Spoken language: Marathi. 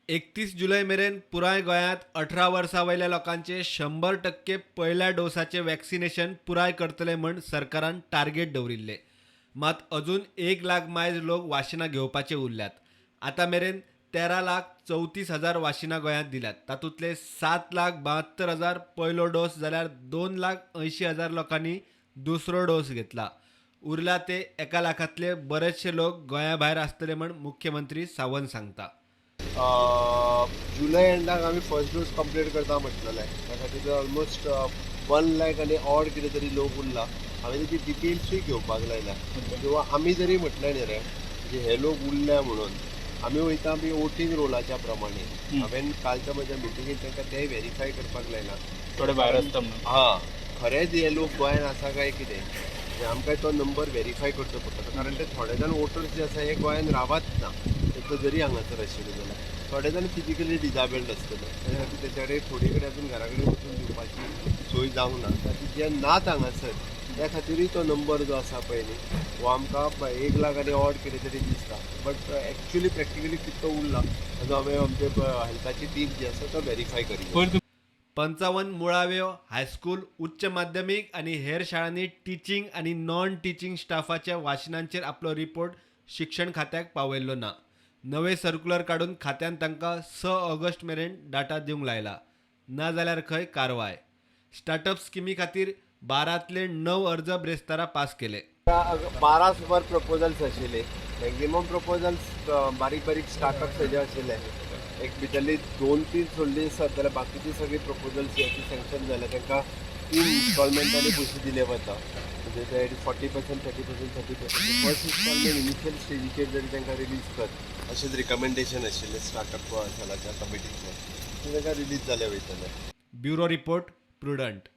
31 जुलै मेरेन पुराय गोंयांत 18 वर्सां वयल्या लोकांचे 100% पयल्या डोसाचे वॅक्सिनेशन पुराय करतले म्हण सरकारान टार्गेट दवरिल्ले. मात अजून 1 लाख मायज लोक वाशिनां घेवपाचे उरल्यात. आतां मेरेन 13,34,000 वाशिनां गोंयांत दिल्यात. तातूंतले 7,72,000 पयलो डोस जाल्यार 2,80,000 लोकांनी दुसरो डोस घेतला. उरला ते 1 लाखांतले बरेचशे लोक गोंया भायर आसतले म्हण मुख्यमंत्री सावंत सांगता. जुलै एंडाक आमी फर्स्ट डोस कंप्लीट करता म्हटलेले. त्या खातीर ऑलमोस्ट 1 लाख आनी ऑड कितें तरी लोक उरला. हांवें तेची डिटेल्सूय घेवपाक लायल्या किंवा आमी जरी म्हटलें न्ही रे म्हणजे हे लोक उरल्या म्हणून आमी वयता आमी वोटींग रोलाच्या प्रमाणे. हांवें कालच्या म्हज्या मिटिंगेंत तांकां तेंय व्हेरीफाय करपाक लायला थोडे भायर आसता म्हणून. खरेंच हे लोक गोंयांत आसा काय कितें म्हणजे आमकां तो नंबर व्हेरीफाय करचो पडटा. कारण ते थोडे जाण वोटर्स जे आसा हे गोंयांत रावत ना. तो जरी हांगासर आशिल्लो जाल्यार थोडे जाण फिजिकली डिजाबल्ड आसतले. त्या खातीर तेच्या कडेन थोडी कडेन अजून घरा कडेन वचून दिवपाची सोय जावंक ना. तातूंत जे नात हांगासर त्या खातीरूय तो नंबर जो आसा पळय न्ही हो आमकां 1 लाख आनी ऑड कितें तरी दिसता. बट एक्चुअली प्रॅक्टिकली कितलो उरला ताजो हांवें आमचे हेल्थाची टीम जी आसा तो व्हेरीफाय करी. 55 मुळाव्यो हायस्कूल, उच्च माध्यमीक आणि हेर शाळांनी टिचींग आणि नॉन टिचींग स्टाफाच्या वाशिनांचेर आपलो रिपोर्ट शिक्षण खात्याक पावयल्लो ना. नवे सर्क्युलर काडून खात्यान तांकां 6 ऑगस्ट मेरेन डाटा दिवंक लायला. ना जाल्यार खंय कारवाय. स्टार्टअप स्किमी खातीर 12तले 9 अर्ज ब्रेस्तारा पास केले. 12 सुमार प्रपोजल्स आशिल्ले. मॅक्झिमम प्रपोजल्स बारीक बारीक स्टार्टअप्स हेजे आशिल्ले. एक भितरली 2-3 सोडली आसात जाल्यार बाकीची सगळी प्रपोजल्स जी सँक्शन जाल्या तांकां 3 इन्स्टॉलमेंटांनी पयशे दिले वता. म्हणजे ते 40%, 30%, 30%. फर्स्ट इन्स्टॉलमेंट इनिशियल स्टेजीचेर जरी तांकां रिलीज कर अशेंच रिकमेंडेशन आशिल्लें स्टार्टअप सेलाच्या कमिटीचें ते तांकां रिलीज जाले वयतले. Bureau report prudent.